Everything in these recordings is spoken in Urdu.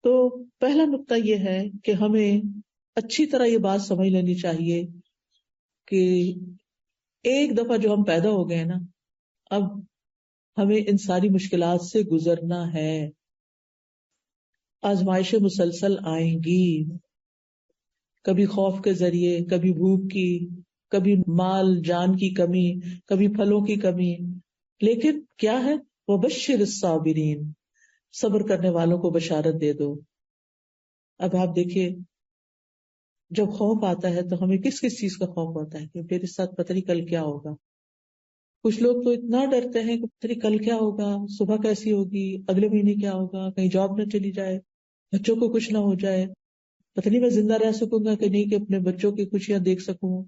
تو پہلا نقطہ یہ ہے کہ ہمیں اچھی طرح یہ بات سمجھ لینی چاہیے کہ ایک دفعہ جو ہم پیدا ہو گئے نا، اب ہمیں ان ساری مشکلات سے گزرنا ہے. آزمائشیں مسلسل آئیں گی، کبھی خوف کے ذریعے، کبھی بھوک کی، کبھی مال جان کی کمی، کبھی پھلوں کی کمی. لیکن کیا ہے؟ وَبَشِّرِ الصَّابِرِينَ، صبر کرنے والوں کو بشارت دے دو. اب آپ دیکھیے، جب خوف آتا ہے تو ہمیں کس کس چیز کا خوف ہوتا ہے کہ میرے ساتھ پتہ نہیں کل کیا ہوگا. کچھ لوگ تو اتنا ڈرتے ہیں کہ پتہ نہیں کل کیا ہوگا، صبح کیسی ہوگی، اگلے مہینے کیا ہوگا، کہیں جاب نہ چلی جائے، بچوں کو کچھ نہ ہو جائے، پتہ نہیں میں زندہ رہ سکوں گا کہ نہیں، کہ اپنے بچوں کی خوشیاں دیکھ سکوں،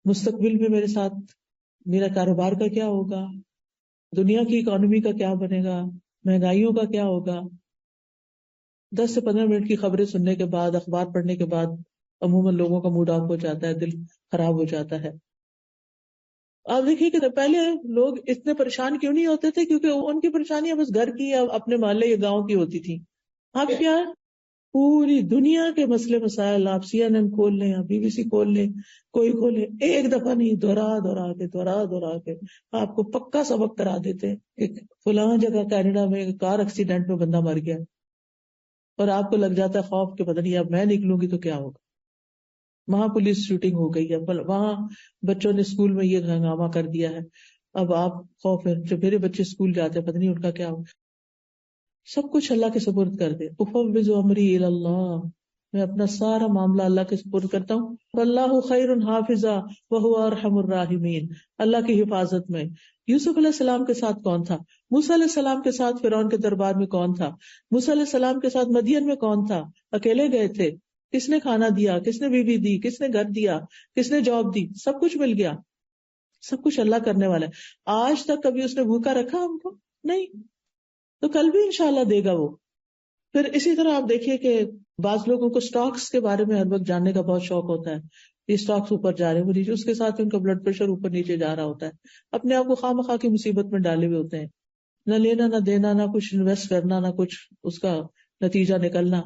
مستقبل میں میرے ساتھ میرا کاروبار کا کیا ہوگا، دنیا کی اکانومی کا کیا بنے گا، مہنگائیوں کا کیا ہوگا. 10 سے 15 منٹ کی خبریں سننے کے بعد، اخبار پڑھنے کے بعد عموماً لوگوں کا موڈ آف ہو جاتا ہے، دل خراب ہو جاتا ہے. آپ دیکھیے کہ پہلے لوگ اتنے پریشان کیوں نہیں ہوتے تھے، کیونکہ ان کی پریشانیاں بس گھر کی یا اپنے محلے یا گاؤں کی ہوتی تھی. اب کیا ہے؟ پوری دنیا کے مسئلے مسائل، آپ CNN کھول لیں، آپ BBC کھول لیں، کوئی کھولے، ایک دفعہ نہیں، دورا کے آپ کو پکا سبق کرا دیتے. ایک فلاں جگہ کینیڈا میں کار ایکسیڈنٹ میں بندہ مر گیا، اور آپ کو لگ جاتا ہے خوف کہ پتہ نہیں اب میں نکلوں گی تو کیا ہوگا. وہاں پولیس شوٹنگ ہو گئی ہے، وہاں بچوں نے اسکول میں یہ ہنگامہ کر دیا ہے. اب آپ خوف ہے، جو میرے بچے اسکول جاتے ہیں پتہ نہیں ان کا کیا ہوگا. سب کچھ اللہ کے سپرد کر دے. افوض امری الی اللہ، میں اپنا سارا معاملہ اللہ کے سپرد کرتا ہوں. واللہ خیر حافظا وہو ارحم الراحمین. اللہ کی حفاظت میں یوسف علیہ السلام کے ساتھ کون تھا، موسیٰ علیہ السلام کے ساتھ فرعون کے دربار میں کون تھا، موسیٰ علیہ السلام کے ساتھ مدین میں کون تھا، اکیلے گئے تھے، کس نے کھانا دیا، کس نے بیوی دی، کس نے گھر دیا، کس نے جاب دی، سب کچھ مل گیا. سب کچھ اللہ کرنے والا ہے. آج تک کبھی اس نے بھوکا رکھا ہم کو؟ نہیں. تو کل بھی انشاءاللہ دے گا وہ. پھر اسی طرح آپ دیکھیے کہ بعض لوگوں کو سٹاکس کے بارے میں ہر وقت جاننے کا بہت شوق ہوتا ہے. یہ سٹاکس اوپر جا رہے ہیں، وہ نیچے، اس کے ساتھ ان کا بلڈ پریشر اوپر نیچے جا رہا ہوتا ہے. اپنے آپ کو خواہ مخواہ کی مصیبت میں ڈالے ہوئے ہوتے ہیں، نہ لینا نہ دینا، نہ کچھ انویسٹ کرنا، نہ کچھ اس کا نتیجہ نکلنا.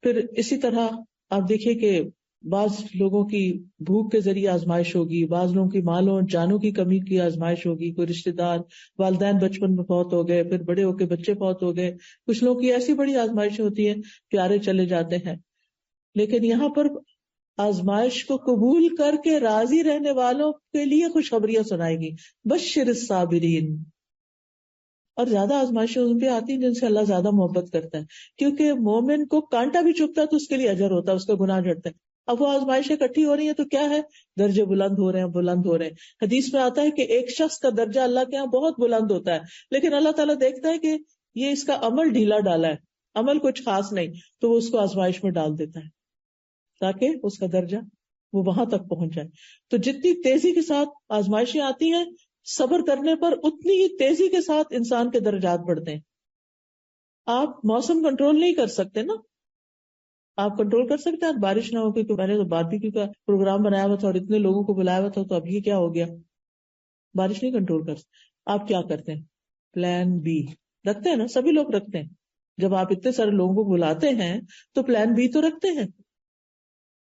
پھر اسی طرح آپ دیکھیے کہ بعض لوگوں کی بھوک کے ذریعے آزمائش ہوگی، بعض لوگوں کی مالوں جانوں کی کمی کی آزمائش ہوگی، کوئی رشتہ دار والدین بچپن میں فوت ہو گئے، پھر بڑے ہو کے بچے فوت ہو گئے. کچھ لوگوں کی ایسی بڑی آزمائشیں ہوتی ہیں، پیارے چلے جاتے ہیں. لیکن یہاں پر آزمائش کو قبول کر کے راضی رہنے والوں کے لیے خوشخبریاں سنائے گی. بشر الصابرین. اور زیادہ آزمائشیں ان پہ آتی ہیں جن سے اللہ زیادہ محبت کرتا ہے، کیونکہ مومن کو کانٹا بھی چبھتا ہے تو اس کے لیے اجر ہوتا ہے، اس کا گناہ جھڑتا ہے. اب وہ آزمائشیں اکٹھی ہو رہی ہیں تو کیا ہے؟ درجے بلند ہو رہے ہیں، بلند ہو رہے ہیں. حدیث میں آتا ہے کہ ایک شخص کا درجہ اللہ کے ہاں بہت بلند ہوتا ہے، لیکن اللہ تعالیٰ دیکھتا ہے کہ یہ اس کا عمل ڈھیلا ڈالا ہے، عمل کچھ خاص نہیں، تو وہ اس کو آزمائش میں ڈال دیتا ہے تاکہ اس کا درجہ وہ وہاں تک پہنچ جائے. تو جتنی تیزی کے ساتھ آزمائشیں آتی ہیں، صبر کرنے پر اتنی ہی تیزی کے ساتھ انسان کے درجات بڑھتے ہیں. آپ موسم کنٹرول نہیں کر سکتے نا، آپ کنٹرول کر سکتے ہیں بارش نہ ہو، کیونکہ میں نے تو باربیکیو کا پروگرام بنایا ہوا تھا اور اتنے لوگوں کو بلایا ہوا تھا، تو اب یہ کیا ہو گیا؟ بارش نہیں کنٹرول کر سکتے. آپ کیا کرتے ہیں؟ پلان بی رکھتے ہیں نا، سبھی لوگ رکھتے ہیں. جب آپ اتنے سارے لوگوں کو بلاتے ہیں تو پلان بی تو رکھتے ہیں.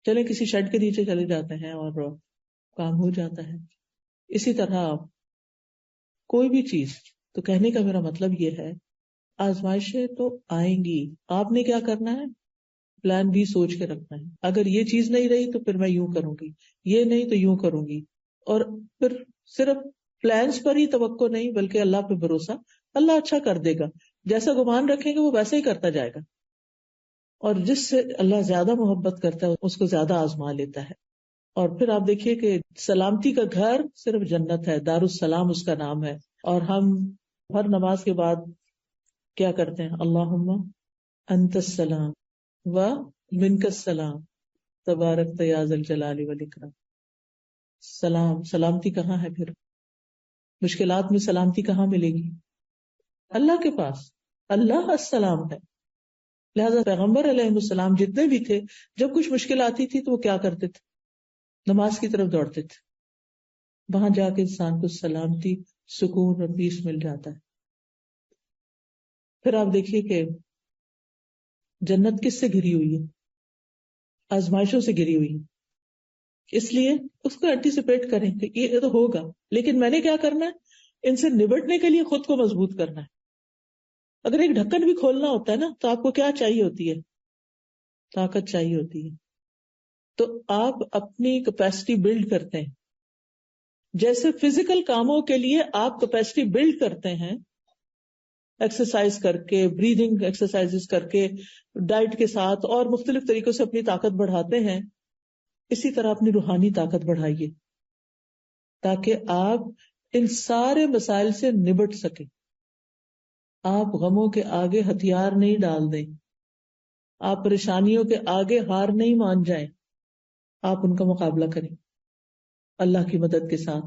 چلے کسی شیڈ کے نیچے چلے جاتے ہیں اور کام ہو جاتا ہے. اسی طرح کوئی بھی چیز، تو کہنے کا میرا مطلب یہ ہے، آزمائشیں تو آئیں گی، آپ نے کیا کرنا ہے؟ پلان بی سوچ کے رکھنا ہے. اگر یہ چیز نہیں رہی تو پھر میں یوں کروں گی، یہ نہیں تو یوں کروں گی. اور پھر صرف پلانس پر ہی توقع نہیں، بلکہ اللہ پہ بھروسہ. اللہ اچھا کر دے گا، جیسا گمان رکھیں گے وہ ویسا ہی کرتا جائے گا. اور جس سے اللہ زیادہ محبت کرتا ہے اس کو زیادہ آزما لیتا ہے. اور پھر آپ دیکھیے کہ سلامتی کا گھر صرف جنت ہے، دار السلام اس کا نام ہے. اور ہم ہر نماز کے بعد کیا کرتے ہیں؟ اللہم انت السلام و منک السلام تبارک یا ذا الجلال والاکرام. سلام، سلامتی کہاں ہے؟ پھر مشکلات میں سلامتی کہاں ملے گی؟ اللہ کے پاس. اللہ السلام ہے. لہذا پیغمبر علیہ السلام جتنے بھی تھے، جب کچھ مشکل آتی تھی تو وہ کیا کرتے تھے؟ نماز کی طرف دوڑتے تھے. وہاں جا کے انسان کو سلامتی، سکون اور پیس مل جاتا ہے. پھر آپ دیکھیے کہ جنت کس سے گھری ہوئی ہے؟ آزمائشوں سے گھری ہوئی ہے. اس لیے اس کو اینٹیسپیٹ کریں کہ یہ تو ہوگا، لیکن میں نے کیا کرنا ہے؟ ان سے نبٹنے کے لیے خود کو مضبوط کرنا ہے. اگر ایک ڈھکن بھی کھولنا ہوتا ہے نا تو آپ کو کیا چاہیے ہوتی ہے؟ طاقت چاہیے ہوتی ہے. تو آپ اپنی کیپیسٹی بلڈ کرتے ہیں. جیسے فزیکل کاموں کے لیے آپ کیپیسٹی بلڈ کرتے ہیں ایکسرسائز کر کے، بریدنگ ایکسرسائز کر کے، ڈائٹ کے ساتھ اور مختلف طریقوں سے اپنی طاقت بڑھاتے ہیں، اسی طرح اپنی روحانی طاقت بڑھائیے تاکہ آپ ان سارے مسائل سے نبٹ سکیں. آپ غموں کے آگے ہتھیار نہیں ڈال دیں، آپ پریشانیوں کے آگے ہار نہیں مان جائیں، آپ ان کا مقابلہ کریں اللہ کی مدد کے ساتھ،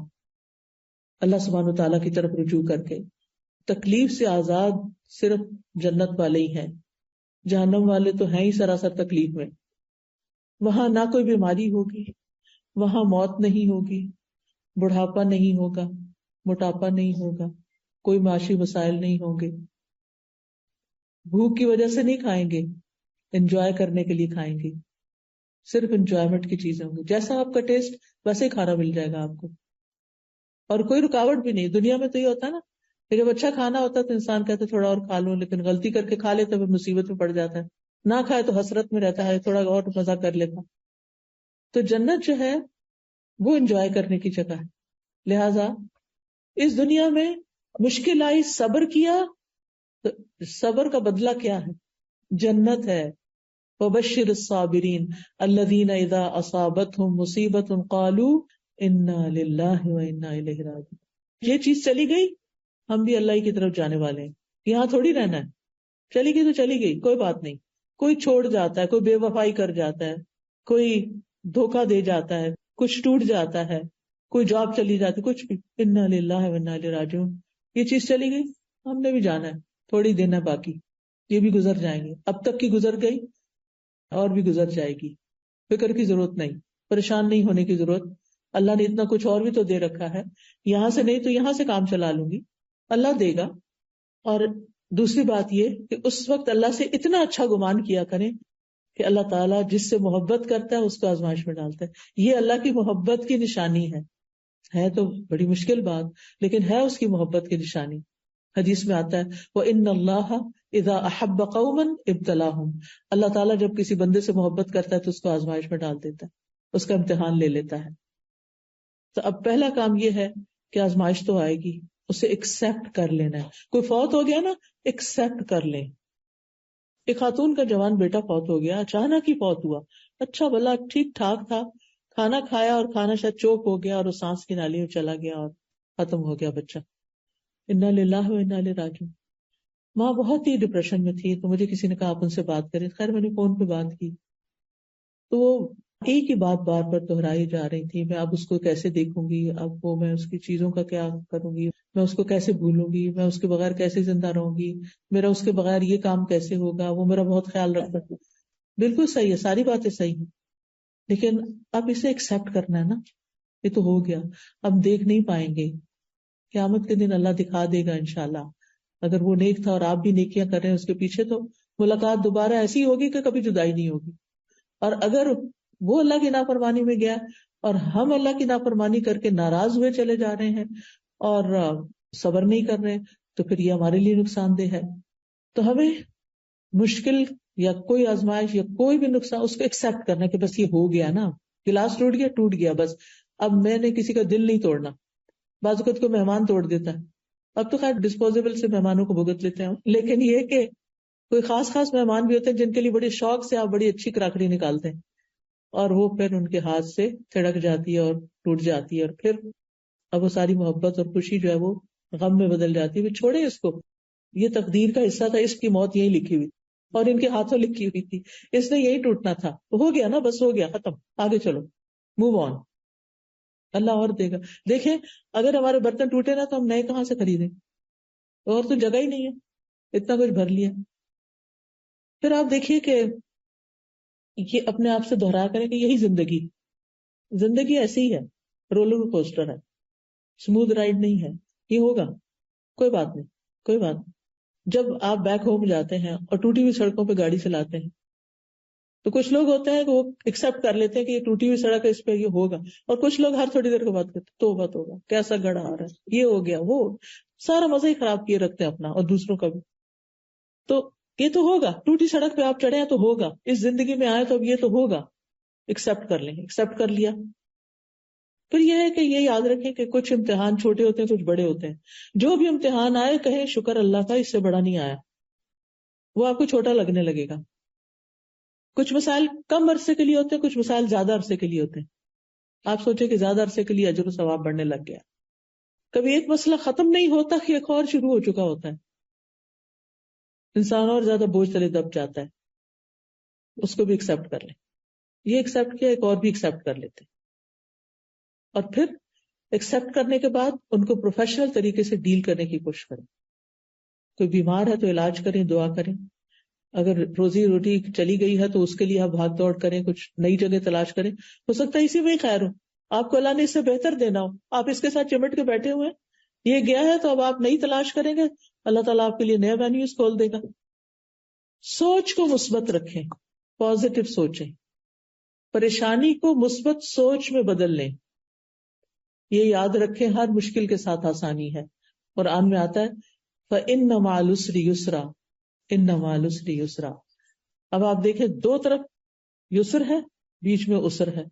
اللہ سبحانہ وتعالیٰ کی طرف رجوع کر کے. تکلیف سے آزاد صرف جنت والے ہی ہیں، جہنم والے تو ہیں ہی سراسر تکلیف میں. وہاں نہ کوئی بیماری ہوگی، وہاں موت نہیں ہوگی، بڑھاپا نہیں ہوگا، موٹاپا نہیں ہوگا، کوئی معاشی مسائل نہیں ہوں گے. بھوک کی وجہ سے نہیں کھائیں گے، انجوائے کرنے کے لیے کھائیں گے، صرف انجوائمنٹ کی چیزیں ہوں گی. جیسا آپ کا ٹیسٹ ویسے ہی کھانا مل جائے گا آپ کو، اور کوئی رکاوٹ بھی نہیں. دنیا میں تو یہ ہوتا ہے نا کہ جب اچھا کھانا ہوتا ہے تو انسان کہتا ہے تھوڑا اور کھا لوں، لیکن غلطی کر کے کھا لیتا ہے پھر مصیبت میں پڑ جاتا ہے. نہ کھائے تو حسرت میں رہتا ہے، تھوڑا اور مزہ کر لیتا. تو جنت جو ہے وہ انجوائے کرنے کی جگہ ہے. لہذا اس دنیا میں مشکل آئی، صبر کیا تو صبر کا بدلہ کیا ہے؟ جنت ہے. وبشر الصابرین الذین اذا اصابتهم مصیبت قالوا انا للہ وانا الیہ راجعون. یہ چیز چلی گئی، ہم بھی اللہ کی طرف جانے والے ہیں، یہاں تھوڑی رہنا ہے. چلی گئی تو چلی گئی، کوئی بات نہیں. کوئی چھوڑ جاتا ہے، کوئی بے وفائی کر جاتا ہے، کوئی دھوکہ دے جاتا ہے، کچھ ٹوٹ جاتا ہے، کوئی جاب چلی جاتی، کچھ بھی. انا للہ وانا الیہ راجعون. یہ چیز چلی گئی، ہم نے بھی جانا ہے، تھوڑی دن ہے باقی، یہ بھی گزر جائیں گے. اب تک کی گزر گئی اور بھی گزر جائے گی. فکر کی ضرورت نہیں، پریشان نہیں ہونے کی ضرورت. اللہ نے اتنا کچھ اور بھی تو دے رکھا ہے، یہاں سے نہیں تو یہاں سے کام چلا لوں گی، اللہ دے گا. اور دوسری بات یہ کہ اس وقت اللہ سے اتنا اچھا گمان کیا کریں کہ اللہ تعالیٰ جس سے محبت کرتا ہے اس کو آزمائش میں ڈالتا ہے. یہ اللہ کی محبت کی نشانی ہے تو بڑی مشکل بات، لیکن ہے اس کی محبت کی نشانی. حدیث میں آتا ہے وَإِنَّ اللَّهَ إِذَا أَحَبَّ قَوْمًا ابْتَلَاهُمْ. اللہ تعالیٰ جب کسی بندے سے محبت کرتا ہے تو اس کو آزمائش میں ڈال دیتا ہے، اس کا امتحان لے لیتا ہے. تو اب پہلا کام یہ ہے کہ آزمائش تو آئے گی، اسے ایکسپٹ کر لینا ہے. کوئی فوت ہو گیا نا، ایکسپٹ کر لیں. ایک خاتون کا جوان بیٹا فوت ہو گیا، اچانک ہی فوت ہوا. اچھا بھلا ٹھیک ٹھاک تھا، کھانا کھایا اور کھانا شاید چوک ہو گیا اور وہ سانس کی نالی میں چلا گیا اور ختم ہو گیا بچہ. انا للہ و انا الیہ راجعون. ماں بہت ہی ڈپریشن میں تھی، تو مجھے کسی نے کہا آپ ان سے بات کریں. خیر میں نے فون پہ بات کی تو وہ ایک ہی بات بار بار دہرائی جا رہی تھی، میں اب اس کو کیسے دیکھوں گی، اب وہ میں اس کی چیزوں کا کیا کروں گی، میں اس کو کیسے بھولوں گی، میں اس کے بغیر کیسے زندہ رہوں گی، میرا اس کے بغیر یہ کام کیسے ہوگا، وہ میرا بہت خیال رکھتا ہے. بالکل صحیح ہے، ساری باتیں صحیح ہیں، لیکن اب اسے ایکسپٹ کرنا ہے نا. یہ تو ہو گیا، اب دیکھ نہیں پائیں گے. قیامت کے دن اللہ دکھا دے گا انشاءاللہ. اگر وہ نیک تھا اور آپ بھی نیکیاں کر رہے ہیں اس کے پیچھے، تو ملاقات دوبارہ ایسی ہوگی کہ کبھی جدائی نہیں ہوگی. اور اگر وہ اللہ کی نافرمانی میں گیا اور ہم اللہ کی نافرمانی کر کے ناراض ہوئے چلے جا رہے ہیں اور صبر نہیں کر رہے، تو پھر یہ ہمارے لیے نقصان دہ ہے. تو ہمیں مشکل یا کوئی آزمائش یا کوئی بھی نقصان اس کو ایکسپٹ کرنا کہ بس یہ ہو گیا نا، گلاس ٹوٹ گیا بس، اب میں نے کسی کا دل نہیں توڑنا. بعض اوقات کو مہمان توڑ دیتا ہے، اب تو خیر ڈسپوزیبل سے مہمانوں کو بھگت لیتے ہیں، لیکن یہ کہ کوئی خاص مہمان بھی ہوتے ہیں جن کے لیے بڑے شوق سے آپ بڑی اچھی کراکری نکالتے ہیں اور وہ پھر ان کے ہاتھ سے تھڑک جاتی ہے اور ٹوٹ جاتی ہے، اور پھر اب وہ ساری محبت اور خوشی جو ہے وہ غم میں بدل جاتی ہے. وہ چھوڑے اس کو، یہ تقدیر کا حصہ تھا، اس کی موت یہی لکھی ہوئی اور ان کے ہاتھوں لکھی ہوئی تھی، اس نے یہی ٹوٹنا تھا. ہو گیا نا، بس ہو گیا، ختم، آگے چلو، موو آن. اللہ اور دے گا. دیکھیں اگر ہمارے برتن ٹوٹے نا تو ہم نئے کہاں سے خریدیں، اور تو جگہ ہی نہیں ہے، اتنا کچھ بھر لیا. پھر آپ دیکھیے کہ یہ اپنے آپ سے دہرا کریں کہ یہی زندگی ایسی ہی ہے، رولر کوسٹر ہے، اسموتھ رائڈ نہیں ہے. یہ ہوگا، کوئی بات نہیں. جب آپ بیک ہوم جاتے ہیں اور ٹوٹی ہوئی سڑکوں پہ گاڑی چلاتے ہیں تو کچھ لوگ ہوتے ہیں کہ وہ ایکسپٹ کر لیتے ہیں کہ یہ ٹوٹی ہوئی سڑک ہے، اس پہ یہ ہوگا، اور کچھ لوگ ہر تھوڑی دیر کے بعد کہتے توبہ توبہ کیسا گڑھا آ رہا ہے، یہ ہو گیا وہ، سارا مزہ ہی خراب کیے رکھتے ہیں اپنا اور دوسروں کا بھی. تو یہ تو ہوگا، ٹوٹی سڑک پہ آپ چڑھے ہیں تو ہوگا، اس زندگی میں آئے تو اب یہ تو ہوگا، ایکسپٹ کر لیں. ایکسپٹ کر لیا. پھر یہ ہے کہ یہ یاد رکھیں کہ کچھ امتحان چھوٹے ہوتے ہیں، کچھ بڑے ہوتے ہیں. جو بھی امتحان آئے کہیں شکر اللہ کا، اس سے بڑا نہیں آیا، وہ آپ کو چھوٹا لگنے لگے گا. کچھ مسائل کم عرصے کے لیے ہوتے ہیں، کچھ مسائل زیادہ عرصے کے لیے ہوتے ہیں. آپ سوچیں کہ زیادہ عرصے کے لیے اجر و ثواب بڑھنے لگ گیا. کبھی ایک مسئلہ ختم نہیں ہوتا کہ ایک اور شروع ہو چکا ہوتا ہے، انسان اور زیادہ بوجھ تلے دب جاتا ہے. اس کو بھی ایکسپٹ کر لیں. یہ ایکسپٹ کیا، ایک اور بھی ایکسپٹ کر لیتے. اور پھر ایکسپٹ کرنے کے بعد ان کو پروفیشنل طریقے سے ڈیل کرنے کی کوشش کریں. کوئی بیمار ہے تو علاج کریں، دعا کریں. اگر روزی روٹی چلی گئی ہے تو اس کے لیے آپ بھاگ دوڑ کریں، کچھ نئی جگہ تلاش کریں. ہو سکتا ہے اسی میں ہی خیر ہو، آپ کو اللہ نے اس سے بہتر دینا ہو، آپ اس کے ساتھ چمٹ کے بیٹھے ہوئے ہیں، یہ گیا ہے تو اب آپ نئی تلاش کریں گے، اللہ تعالیٰ آپ کے لیے نیا وینیوز کھول دے گا. سوچ کو مثبت رکھیں، پازیٹو سوچیں، پریشانی کو مثبت سوچ میں بدل لیں. یہ یاد رکھیں ہر مشکل کے ساتھ آسانی ہے. قرآن میں آتا ہے فَإِنَّ مَعَ الْعُسْرِ يُسْرًا، إِنَّ مَعَ الْعُسْرِ يُسْرًا. اب آپ دیکھیں دو طرف یسر ہے، بیچ میں اسر ہے.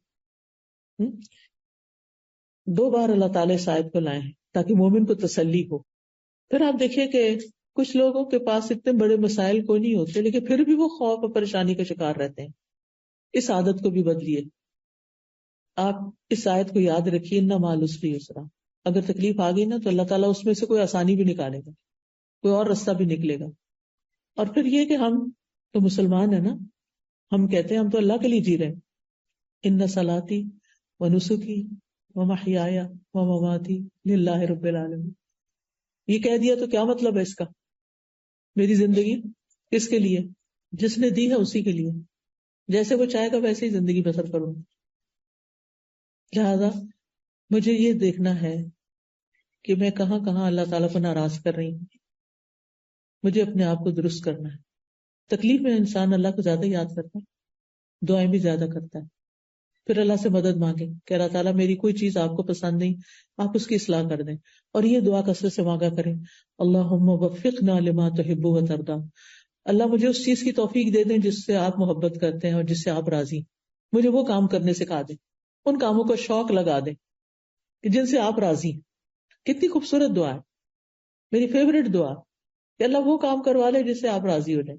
دو بار اللہ تعالیٰ اس آیت کو لائے ہیں تاکہ مومن کو تسلی ہو. پھر آپ دیکھیں کہ کچھ لوگوں کے پاس اتنے بڑے مسائل کوئی نہیں ہوتے لیکن پھر بھی وہ خوف اور پریشانی کا شکار رہتے ہیں. اس عادت کو بھی بدلیے. آپ اس آیت کو یاد رکھیے، نہ مالوس بھی یسرا. اگر تکلیف آ گئی نا تو اللہ تعالیٰ اس میں سے کوئی آسانی بھی نکالے گا، کوئی اور راستہ بھی نکلے گا. اور پھر یہ کہ ہم تو مسلمان ہیں نا، ہم کہتے ہیں ہم تو اللہ کے لیے جی رہے ہیں. ان صلاتی و نسکی و محیایا و مماتی للہ رب العالمین. یہ کہہ دیا تو کیا مطلب ہے اس کا؟ میری زندگی کس کے لیے؟ جس نے دی ہے اسی کے لیے، جیسے وہ چاہے گا ویسے ہی زندگی بسر کروں. لہذا مجھے یہ دیکھنا ہے کہ میں کہاں کہاں اللہ تعالیٰ کو ناراض کر رہی ہوں. مجھے اپنے آپ کو درست کرنا ہے. تکلیف میں انسان اللہ کو زیادہ یاد کرتا ہے، دعائیں بھی زیادہ کرتا ہے. پھر اللہ سے مدد مانگے کہ اللہ تعالیٰ میری کوئی چیز آپ کو پسند نہیں، آپ اس کی اصلاح کر دیں. اور یہ دعا کثرت سے مانگا کریں، اللہم وفقنا لما تحب و ترضی. اللہ مجھے اس چیز کی توفیق دے دیں جس سے آپ محبت کرتے ہیں اور جس سے آپ راضی. مجھے وہ کام کرنے سکھا دیں، ان کاموں کو شوق لگا دیں کہ جن سے آپ راضی ہیں. کتنی خوبصورت دعا ہے، میری فیوریٹ دعا کہ اللہ وہ کام کروا لے جس سے آپ راضی ہو جائیں،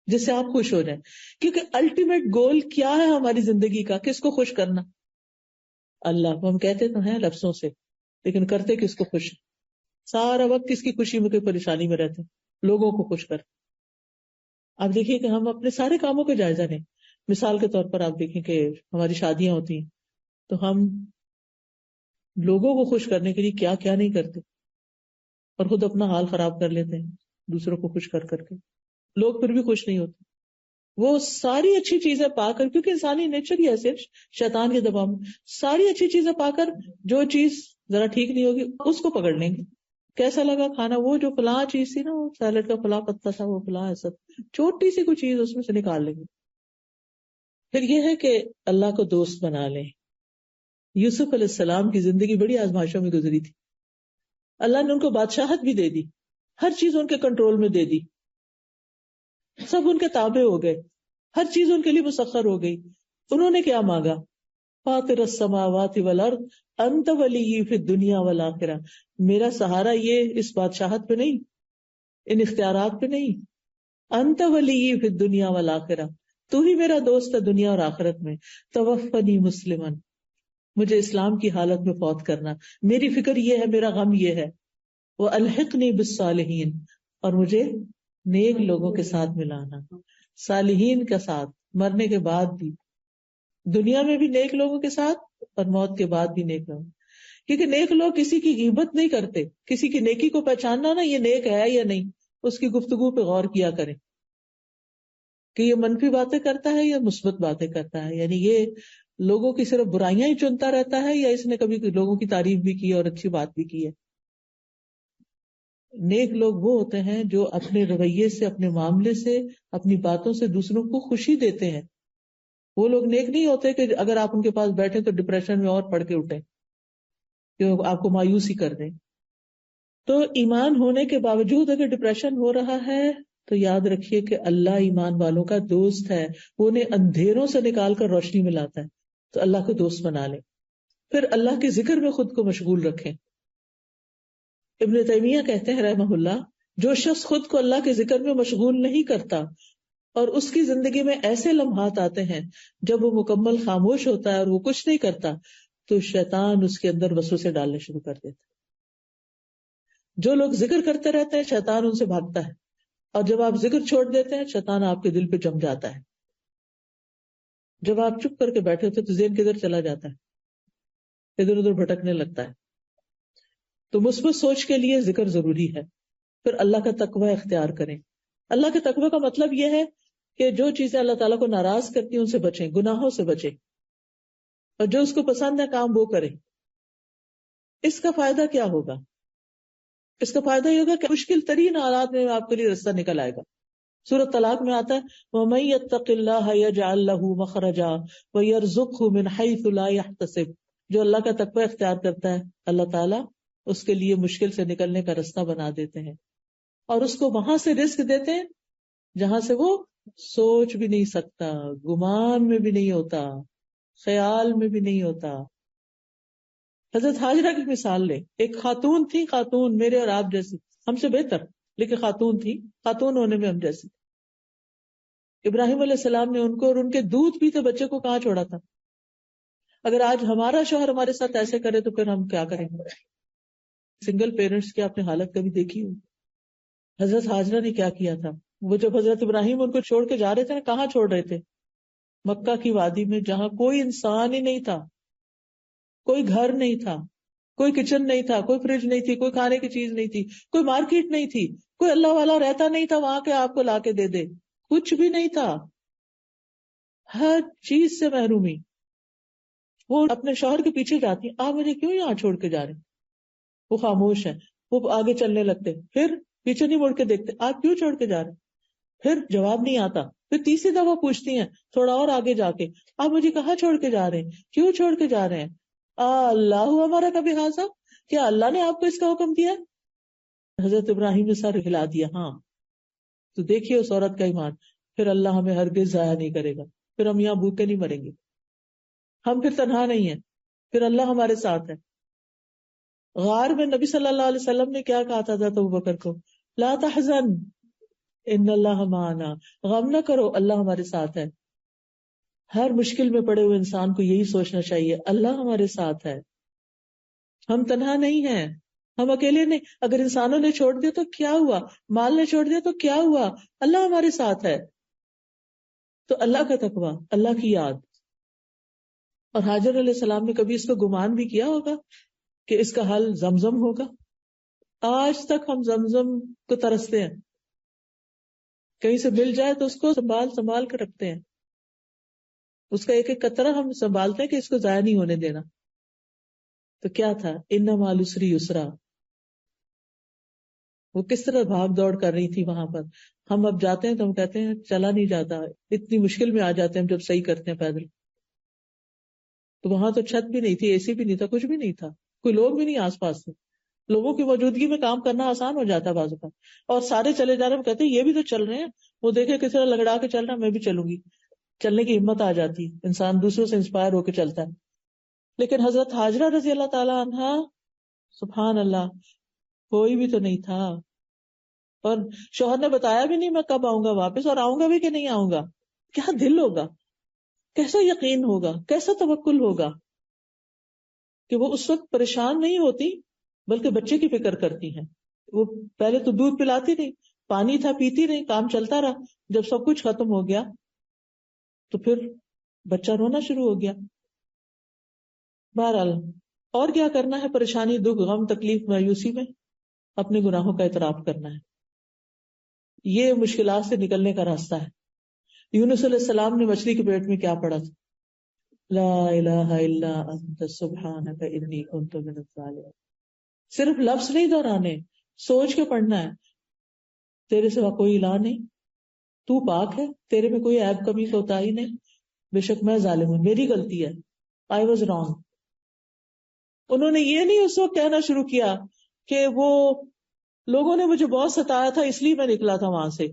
جس سے آپ خوش ہو جائیں. کیونکہ الٹیمیٹ گول کیا ہے ہماری زندگی کا؟ کس کو خوش کرنا؟ اللہ. ہم کہتے تو ہیں لفظوں سے لیکن کرتے کس کو خوش؟ سارا وقت کس کی خوشی میں، کوئی پریشانی میں رہتے ہیں، لوگوں کو خوش کر. آپ دیکھیے کہ ہم اپنے سارے کاموں کا جائزہ لیں. مثال کے طور پر آپ دیکھیں کہ ہماری شادیاں ہوتی ہیں تو ہم لوگوں کو خوش کرنے کے لیے کیا کیا نہیں کرتے، اور خود اپنا حال خراب کر لیتے ہیں دوسروں کو خوش کر کر کے. لوگ پھر بھی خوش نہیں ہوتے. وہ ساری اچھی چیزیں پا کر، کیونکہ انسانی نیچر ہی ایسے، شیطان کے دباؤ میں ساری اچھی چیزیں پا کر جو چیز ذرا ٹھیک نہیں ہوگی اس کو پکڑ لیں گے. کیسا لگا کھانا، وہ جو فلاں چیز تھی نا، وہ سیلڈ کا فلاں پتا تھا، وہ فلاں ایسا، چھوٹی سی کوئی چیز اس میں سے نکال لیں گے. پھر یہ ہے کہ اللہ کو دوست بنا لیں. یوسف علیہ السلام کی زندگی بڑی آزمائشوں میں گزری تھی. اللہ نے ان کو بادشاہت بھی دے دی، ہر چیز ان کے کنٹرول میں دے دی، سب ان کے تابع ہو گئے، ہر چیز ان کے لیے مسخر ہو گئی. انہوں نے کیا مانگا؟ فاطر السماوات والارض انت ولی فی الدنیا والآخرہ. میرا سہارا یہ اس بادشاہت پہ نہیں، ان اختیارات پہ نہیں. انت ولی فی الدنیا والآخرہ، تو ہی میرا دوست ہے دنیا اور آخرت میں. توفنی مسلمن، مجھے اسلام کی حالت میں فوت کرنا. میری فکر یہ ہے، میرا غم یہ ہے. والحقنی بالصالحین، اور مجھے نیک لوگوں کے ساتھ ملانا. صالحین کا ساتھ مرنے کے بعد بھی، دنیا میں بھی نیک لوگوں کے ساتھ اور موت کے بعد بھی نیک لوگ. کیونکہ نیک لوگ کسی کی غیبت نہیں کرتے. کسی کی نیکی کو پہچاننا نا، یہ نیک ہے یا نہیں، اس کی گفتگو پہ غور کیا کریں کہ یہ منفی باتیں کرتا ہے یا مثبت باتیں کرتا ہے. یعنی یہ لوگوں کی صرف برائیاں ہی چنتا رہتا ہے یا اس نے کبھی لوگوں کی تعریف بھی کی اور اچھی بات بھی کی ہے. نیک لوگ وہ ہوتے ہیں جو اپنے رویے سے، اپنے معاملے سے، اپنی باتوں سے دوسروں کو خوشی دیتے ہیں. وہ لوگ نیک نہیں ہوتے کہ اگر آپ ان کے پاس بیٹھے تو ڈپریشن میں اور پڑ کے اٹھیں کہ آپ کو مایوس ہی کر دیں. تو ایمان ہونے کے باوجود اگر ڈپریشن ہو رہا ہے تو یاد رکھیے کہ اللہ ایمان والوں کا دوست ہے. وہ انہیں اندھیروں سے نکال کر روشنی میں لاتا ہے. تو اللہ کو دوست بنا لیں. پھر اللہ کے ذکر میں خود کو مشغول رکھیں. ابن تیمیہ کہتے ہیں رحمہ اللہ، جو شخص خود کو اللہ کے ذکر میں مشغول نہیں کرتا اور اس کی زندگی میں ایسے لمحات آتے ہیں جب وہ مکمل خاموش ہوتا ہے اور وہ کچھ نہیں کرتا، تو شیطان اس کے اندر وسوسے ڈالنے شروع کر دیتا ہے. جو لوگ ذکر کرتے رہتے ہیں شیطان ان سے بھاگتا ہے، اور جب آپ ذکر چھوڑ دیتے ہیں شیطان آپ کے دل پہ جم جاتا ہے. جب آپ چپ کر کے بیٹھے ہوتے تو ذہن کدھر چلا جاتا ہے، ادھر ادھر بھٹکنے لگتا ہے. تو مثبت سوچ کے لیے ذکر ضروری ہے. پھر اللہ کا تقوی اختیار کریں. اللہ کے تقوی کا مطلب یہ ہے کہ جو چیزیں اللہ تعالیٰ کو ناراض کرتی ہیں ان سے بچیں، گناہوں سے بچیں، اور جو اس کو پسند ہے کام وہ کریں. اس کا فائدہ کیا ہوگا؟ اس کا فائدہ یہ ہوگا کہ مشکل ترین حالات میں آپ کے لیے رستہ نکل آئے گا. سورۃ طلاق میں آتا ہے وَمَن يَتَّقِ اللَّهَ يَجْعَل لَّهُ مَخْرَجًا وَيَرْزُقْهُ مِنْ حَيْثُ لَا يَحْتَسِبُ. جو اللہ کا تقوی اختیار کرتا ہے اللہ تعالیٰ اس کے لیے مشکل سے نکلنے کا راستہ بنا دیتے ہیں، اور اس کو وہاں سے رزق دیتے ہیں جہاں سے وہ سوچ بھی نہیں سکتا، گمان میں بھی نہیں ہوتا، خیال میں بھی نہیں ہوتا. حضرت ہاجرہ کی مثال لیں. ایک خاتون تھی، خاتون میرے اور آپ جیسی، ہم سے بہتر، لیکن خاتون تھی. خاتون ہونے میں ہم جیسی. ابراہیم علیہ السلام نے ان کو اور ان کے دودھ پیتے بچے کو کہاں چھوڑا تھا. اگر آج ہمارا شوہر ہمارے ساتھ ایسے کرے تو پھر ہم کیا کریں گے؟ سنگل پیرنٹس کی آپ نے حالت کبھی دیکھی ہو؟ حضرت ہاجرہ نے کیا کیا تھا. وہ جب حضرت ابراہیم ان کو چھوڑ کے جا رہے تھے نا، کہاں چھوڑ رہے تھے؟ مکہ کی وادی میں، جہاں کوئی انسان ہی نہیں تھا، کوئی گھر نہیں تھا، کوئی کچن نہیں تھا، کوئی فریج نہیں تھی، کوئی کھانے کی چیز نہیں تھی، کوئی مارکیٹ نہیں تھی، کوئی اللہ والا رہتا نہیں تھا وہاں کے آپ کو لا کے دے دے، کچھ بھی نہیں تھا، ہر چیز سے محرومی. وہ اپنے شوہر کے پیچھے جاتی، آپ مجھے کیوں یہاں چھوڑ کے جا رہے ہیں؟ وہ خاموش ہے. وہ آگے چلنے لگتے، پھر پیچھے نہیں مڑ کے دیکھتے، آپ کیوں چھوڑ کے جا رہے ہیں؟ پھر جواب نہیں آتا. پھر تیسری دفعہ پوچھتی ہیں تھوڑا اور آگے جا کے، آپ مجھے کہاں چھوڑ کے جا رہے ہیں؟ کیوں چھوڑ کے جا رہے ہیں؟ اللہ ہمارا کبھی حاضر، کیا اللہ نے آپ کو اس کا حکم دیا؟ حضرت ابراہیم نے سر ہلا دیا. ہاں. تو دیکھیے اس عورت کا ایمان. پھر اللہ ہمیں ہرگز ضائع نہیں کرے گا. پھر ہم یہاں بھوکے نہیں مریں گے، ہم پھر تنہا نہیں ہیں، پھر اللہ ہمارے ساتھ ہے. غار میں نبی صلی اللہ علیہ وسلم نے کیا کہا تھا حضرت ابوبکر کو؟ لا تحزن ان اللہ معنا، غم نہ کرو اللہ ہمارے ساتھ ہے. ہر مشکل میں پڑے ہوئے انسان کو یہی سوچنا چاہیے، اللہ ہمارے ساتھ ہے، ہم تنہا نہیں ہیں، ہم اکیلے نہیں. اگر انسانوں نے چھوڑ دیا تو کیا ہوا، مال نے چھوڑ دیا تو کیا ہوا، اللہ ہمارے ساتھ ہے. تو اللہ کا تقویٰ، اللہ کی یاد. اور حاجر علیہ السلام نے کبھی اس کو گمان بھی کیا ہوگا کہ اس کا حل زمزم ہوگا؟ آج تک ہم زمزم کو ترستے ہیں، کہیں سے مل جائے تو اس کو سنبھال کر رکھتے ہیں، اس کا ایک ایک قطرہ ہم سنبھالتے ہیں کہ اس کو ضائع نہیں ہونے دینا. تو کیا تھا، ان مع العسر یسرا. وہ کس طرح بھاگ دوڑ کر رہی تھی وہاں پر. ہم اب جاتے ہیں تو ہم کہتے ہیں چلا نہیں جاتا، اتنی مشکل میں آ جاتے ہیں ہم جب صحیح کرتے ہیں پیدل. تو وہاں تو چھت بھی نہیں تھی، اے سی بھی نہیں تھا، کچھ بھی نہیں تھا، کوئی لوگ بھی نہیں آس پاس تھے. لوگوں کی موجودگی میں کام کرنا آسان ہو جاتا ہے بعض اوقات. اور سارے چلے جا رہے ہیں، کہتے ہیں یہ بھی تو چل رہے ہیں، وہ دیکھے کس طرح لگڑا کے چل رہا ہے، میں بھی چلوں گی. چلنے کی ہمت آ جاتی، انسان دوسروں سے انسپائر ہو کے چلتا ہے. لیکن حضرت ہاجرہ رضی اللہ تعالیٰ عنہا، سبحان اللہ، کوئی بھی تو نہیں تھا. اور شوہر نے بتایا بھی نہیں میں کب آؤں گا واپس، اور آؤں گا بھی کہ نہیں آؤں گا. کیا دل ہوگا، کیسا یقین ہوگا، کیسا توکل ہوگا کہ وہ اس وقت پریشان نہیں ہوتی بلکہ بچے کی فکر کرتی ہیں. وہ پہلے تو دودھ پلاتی رہی، پانی تھا پیتی رہی، کام چلتا رہا. جب سب کچھ ختم ہو گیا تو پھر بچہ رونا شروع ہو گیا. بہرحال اور کیا کرنا ہے، پریشانی، دکھ، غم، تکلیف، مایوسی میں اپنے گناہوں کا اعتراف کرنا ہے. یہ مشکلات سے نکلنے کا راستہ ہے. یونس علیہ السلام نے مچھلی کے پیٹ میں کیا پڑھا تھا؟ لا الہ الا انت سبحانک انی کنت من الظالمین. صرف لفظ نہیں دہرانے، سوچ کے پڑھنا ہے. تیرے سوا کوئی الہ نہیں، تو پاک ہے، تیرے میں کوئی عیب کمی کوتاہی نہیں، بے شک میں ظالم ہوں، میری غلطی ہے، آئی واز رانگ. انہوں نے یہ نہیں اس وقت کہنا شروع کیا کہ وہ لوگوں نے مجھے بہت ستایا تھا اس لیے میں نکلا تھا وہاں سے.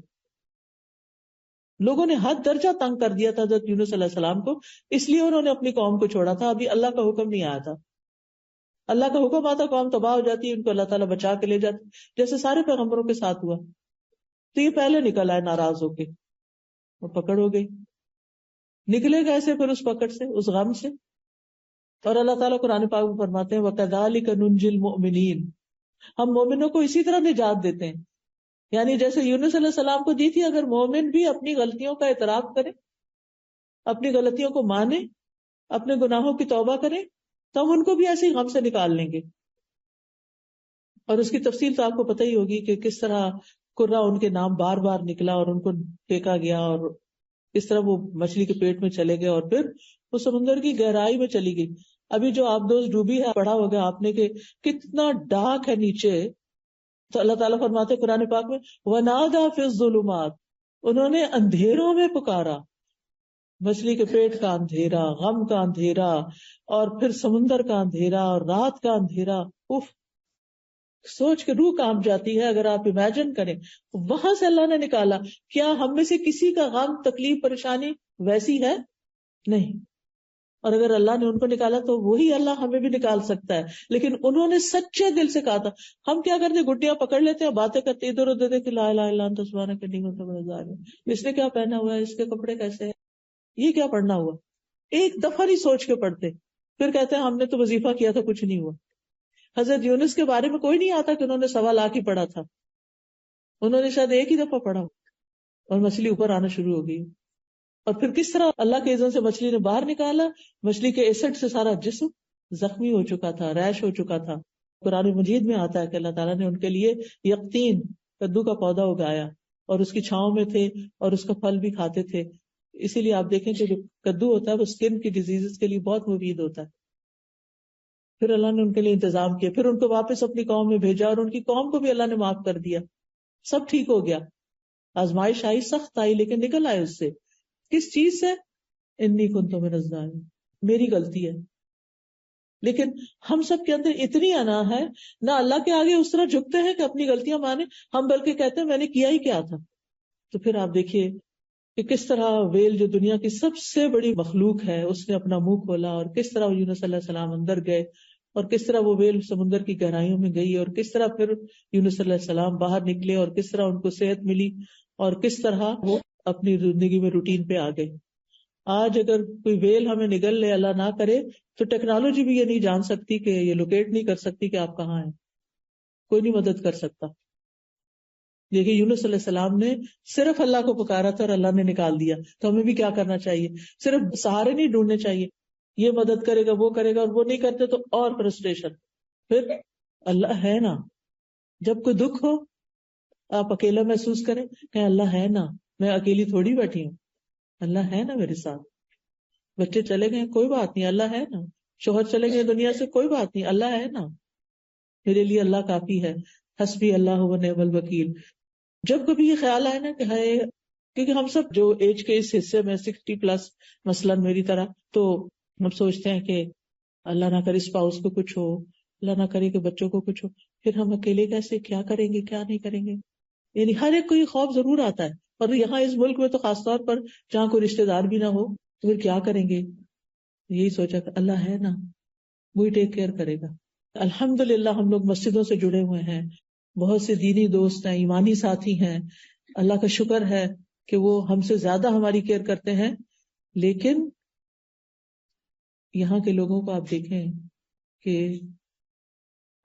لوگوں نے حد درجہ تنگ کر دیا تھا حضرت یونس علیہ السلام کو، اس لیے انہوں نے اپنی قوم کو چھوڑا تھا. ابھی اللہ کا حکم نہیں آیا تھا. اللہ کا حکم آتا قوم تباہ ہو جاتی ہے، ان کو اللہ تعالیٰ بچا کے لے جاتے، جیسے سارے پیغمبروں کے ساتھ ہوا. تو یہ پہلے نکل آئے ناراض ہو کے، اور پکڑ ہو گئی. نکلے کیسے پھر اس پکڑ سے، اس غم سے؟ اور اللہ تعالیٰ قرآن پاک میں فرماتے ہیں وَكَذَلِكَ نُنْجِي الْمُؤْمِنِينَ، ہم مومنوں کو اسی طرح نجات دیتے ہیں. یعنی جیسے یونس علیہ السلام کو دی تھی، اگر مومن بھی اپنی غلطیوں کا اعتراف کرے، اپنی غلطیوں کو مانے، اپنے گناہوں کی توبہ کرے، تو ہم ان کو بھی ایسے ہی غم سے نکال لیں گے. اور اس کی تفصیل تو آپ کو پتہ ہی ہوگی کہ کس طرح قرہ ان کے نام بار بار نکلا اور ان کو پھینکا گیا، اور اس طرح وہ مچھلی کے پیٹ میں چلے گئے اور پھر وہ سمندر کی گہرائی میں چلی گئی. ابھی جو آپ دوست ڈوبی ہے پڑھا ہوگا آپ نے کہ کتنا ڈارک ہے نیچے. تو اللہ تعالیٰ فرماتے قرآن پاک میں وَنَادَى فِي الظُّلُمَاتِ، انہوں نے اندھیروں میں پکارا. مچھلی کے پیٹ کا اندھیرا، غم کا اندھیرا، اور پھر سمندر کا اندھیرا اور رات کا اندھیرا. اف، سوچ کے روح کانپ جاتی ہے. اگر آپ امیجن کریں وہاں سے اللہ نے نکالا. کیا ہم میں سے کسی کا غم تکلیف پریشانی ویسی ہے؟ نہیں. اور اگر اللہ نے ان کو نکالا تو وہی اللہ ہمیں بھی نکال سکتا ہے. لیکن انہوں نے سچے دل سے کہا تھا. ہم کیا کرتے، گٹیاں پکڑ لیتے ہیں، باتیں کرتے ادھر ادھر دیکھ لا الہ الا انت سبحانک انی کنت من الظالمین. اس نے کیا پہنا ہوا ہے، اس کے کپڑے کیسے ہیں، یہ کیا پڑھنا ہوا. ایک دفعہ نہیں سوچ کے پڑھتے، پھر کہتے ہیں ہم نے تو وظیفہ کیا تھا کچھ نہیں ہوا. حضرت یونس کے بارے میں کوئی نہیں آتا کہ انہوں نے 1.25 لاکھ ہی پڑھا تھا. انہوں نے شاید ایک ہی دفعہ پڑھا اور مچھلی اوپر آنا شروع ہو گئی. اور پھر کس طرح اللہ کے اذن سے مچھلی نے باہر نکالا. مچھلی کے ایسڈ سے سارا جسم زخمی ہو چکا تھا، ریش ہو چکا تھا. قرآن مجید میں آتا ہے کہ اللہ تعالیٰ نے ان کے لیے یقطین، کدو کا پودا اگایا، اور اس کی چھاؤں میں تھے اور اس کا پھل بھی کھاتے تھے. اسی لیے آپ دیکھیں کہ جو کدو ہوتا ہے وہ اسکن کی ڈیزیز کے لیے بہت مفید ہوتا ہے. پھر اللہ نے ان کے لیے انتظام کیا، پھر ان کو واپس اپنی قوم میں بھیجا، اور ان کی قوم کو بھی اللہ نے معاف کر دیا. سب ٹھیک ہو گیا. آزمائش آئی، سخت آئی، لیکن نکل آئے اس سے. کس چیز سے؟ انی کنت من الظالمین، میری غلطی ہے. لیکن ہم سب کے اندر اتنی انا ہے، نہ اللہ کے آگے اس طرح جھکتے ہیں کہ اپنی غلطیاں مانیں، ہم بلکہ کہتے ہیں میں نے کیا ہی کیا تھا. تو پھر آپ دیکھیے کہ کس طرح ویل جو دنیا کی سب سے بڑی مخلوق ہے اس نے اپنا منہ کھولا، اور کس طرح یونس علیہ السلام اندر گئے، اور کس طرح وہ ویل سمندر کی گہرائیوں میں گئی، اور کس طرح پھر یونس علیہ السلام باہر نکلے، اور کس طرح ان کو صحت ملی، اور کس طرح وہ اپنی زندگی میں روٹین پہ آ گئے. آج اگر کوئی ویل ہمیں نگل لے، اللہ نہ کرے، تو ٹیکنالوجی بھی یہ نہیں جان سکتی کہ یہ لوکیٹ نہیں کر سکتی کہ آپ کہاں ہیں. کوئی نہیں مدد کر سکتا. دیکھیے یونس علیہ السلام نے صرف اللہ کو پکارا تھا اور اللہ نے نکال دیا. تو ہمیں بھی کیا کرنا چاہیے؟ صرف سہارے نہیں ڈھونڈنے چاہیے، یہ مدد کرے گا وہ کرے گا، اور وہ نہیں کرتے تو اور فرسٹریشن. پھر اللہ ہے نا. جب کوئی دکھ ہو آپ اکیلا محسوس کریں کہ اللہ ہے نا، میں اکیلی تھوڑی بیٹھی ہوں، اللہ ہے نا میرے ساتھ. بچے چلے گئے کوئی بات نہیں، اللہ ہے نا. شوہر چلے گئے دنیا سے کوئی بات نہیں، اللہ ہے نا. میرے لیے اللہ کافی ہے. حسبی اللہ و نعم الوکیل. جب کبھی یہ خیال آئے نا کہ ہائے، کیونکہ ہم سب جو ایج کے اس حصے میں 60+ مثلاً میری طرح، تو ہم سوچتے ہیں کہ اللہ نہ کرے اسپاؤس کو کچھ ہو، اللہ نہ کرے کہ بچوں کو کچھ ہو، پھر ہم اکیلے کیسے، کیا کریں گے کیا نہیں کریں گے. یعنی ہر ایک کو یہ خوف ضرور آتا ہے. اور یہاں اس ملک میں تو خاص طور پر جہاں کوئی رشتے دار بھی نہ ہو تو پھر کیا کریں گے. یہی سوچا کہ اللہ ہے نا، وہی ٹیک کیئر کرے گا. الحمدللہ ہم لوگ مسجدوں سے جڑے ہوئے ہیں، بہت سے دینی دوست ہیں، ایمانی ساتھی ہیں. اللہ کا شکر ہے کہ وہ ہم سے زیادہ ہماری کیئر کرتے ہیں. لیکن یہاں کے لوگوں کو آپ دیکھیں کہ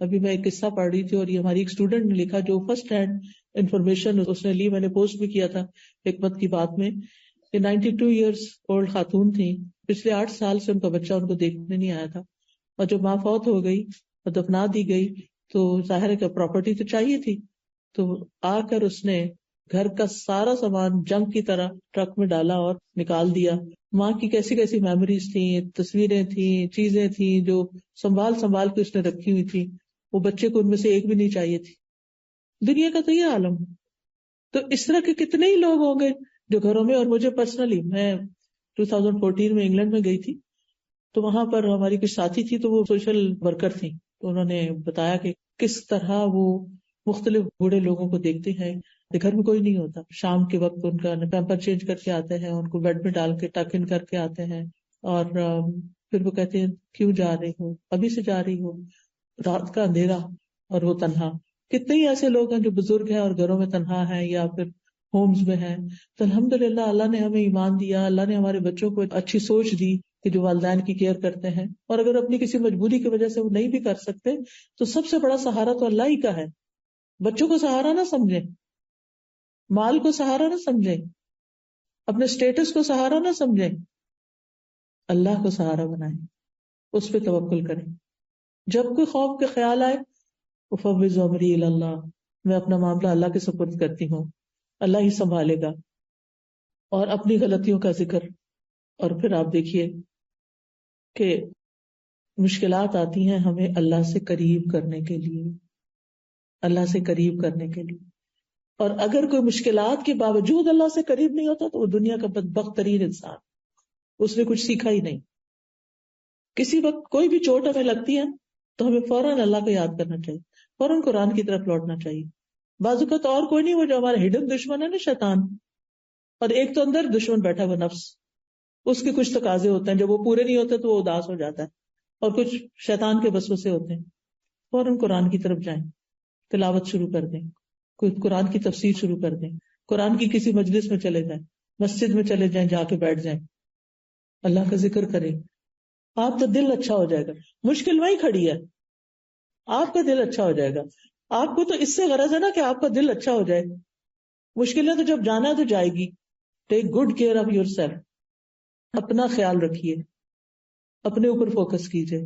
ابھی میں ایک قصہ پڑھ رہی تھی، اور یہ ہماری ایک اسٹوڈنٹ نے لکھا جو فرسٹ ہینڈ انفارمیشن اس نے لی. میں نے پوسٹ بھی کیا تھا حکمت کی بات میں کہ 92 ایئرس اولڈ خاتون تھی. پچھلے 8 سال سے ان کا بچہ ان کو دیکھنے نہیں آیا تھا، اور جب ماں فوت ہو گئی اور دفنا دی گئی تو ظاہر ہے کہ پراپرٹی تو چاہیے تھی. تو آ کر اس نے گھر کا سارا سامان جنگ کی طرح ٹرک میں ڈالا اور نکال دیا. ماں کی کیسی کیسی میموریز تھیں، تصویریں تھیں، چیزیں تھیں جو سنبھال کے اس نے رکھی ہوئی تھی. وہ بچے کو ان میں سے ایک بھی نہیں چاہیے تھی. دنیا کا تو یہ عالم ہے. تو اس طرح کے کتنے ہی لوگ ہوں گے جو گھروں میں. اور مجھے پرسنلی، میں 2014 میں انگلینڈ میں گئی تھی، تو وہاں پر ہماری کچھ ساتھی تھی، تو وہ سوشل ورکر تھی. تو انہوں نے بتایا کہ کس طرح وہ مختلف بوڑھے لوگوں کو دیکھتے ہیں. گھر میں کوئی نہیں ہوتا، شام کے وقت ان کا پیمپر چینج کر کے آتے ہیں، ان کو بیڈ میں ڈال کے ٹک ان کر کے آتے ہیں، اور پھر وہ کہتے ہیں کیوں جا رہی ہو، ابھی سے جا رہی ہو، رات کا اندھیرا اور وہ تنہا. کتنے ہی ایسے لوگ ہیں جو بزرگ ہیں اور گھروں میں تنہا ہیں یا پھر ہومز میں ہیں. تو الحمدللہ اللہ نے ہمیں ایمان دیا، اللہ نے ہمارے بچوں کو اچھی سوچ دی کہ جو والدین کی کیئر کرتے ہیں. اور اگر اپنی کسی مجبوری کی وجہ سے وہ نہیں بھی کر سکتے تو سب سے بڑا سہارا تو اللہ ہی کا ہے. بچوں کو سہارا نہ سمجھیں، مال کو سہارا نہ سمجھیں، اپنے اسٹیٹس کو سہارا نہ سمجھیں، اللہ کو سہارا بنائیں، اس پہ توکل کریں. جب کوئی خوف کے خیال آئے، افوض امری الی اللہ، میں اپنا معاملہ اللہ کے سپرد کرتی ہوں، اللہ ہی سنبھالے گا. اور اپنی غلطیوں کا ذکر. اور پھر آپ دیکھیے کہ مشکلات آتی ہیں ہمیں اللہ سے قریب کرنے کے لیے، اللہ سے قریب کرنے کے لیے. اور اگر کوئی مشکلات کے باوجود اللہ سے قریب نہیں ہوتا تو وہ دنیا کا بدبخت ترین انسان، اس نے کچھ سیکھا ہی نہیں. کسی وقت کوئی بھی چوٹ ہمیں لگتی ہے تو ہمیں فوراً اللہ کو یاد کرنا چاہیے، فوراً قرآن کی طرف لوٹنا چاہیے. بعض اوقات اور کوئی نہیں، وہ جو ہمارا ہڈن دشمن ہے نا، شیطان. اور ایک تو اندر دشمن بیٹھا ہوا نفس، اس کے کچھ تقاضے ہوتے ہیں، جب وہ پورے نہیں ہوتے تو وہ اداس ہو جاتا ہے. اور کچھ شیطان کے وسوسے ہوتے ہیں. فوراً قرآن کی طرف جائیں، تلاوت شروع کر دیں، کوئی قرآن کی تفسیر شروع کر دیں، قرآن کی کسی مجلس میں چلے جائیں، مسجد میں چلے جائیں، جا کے بیٹھ جائیں، اللہ کا ذکر کریں. آپ کا دل اچھا ہو جائے گا. مشکل وہی کھڑی ہے، آپ کا دل اچھا ہو جائے گا. آپ کو تو اس سے غرض ہے نا کہ آپ کا دل اچھا ہو جائے. مشکلیں تو جب جانا ہے تو جائے گی. Take good care of your self. اپنا خیال رکھیے، اپنے اوپر فوکس کیجئے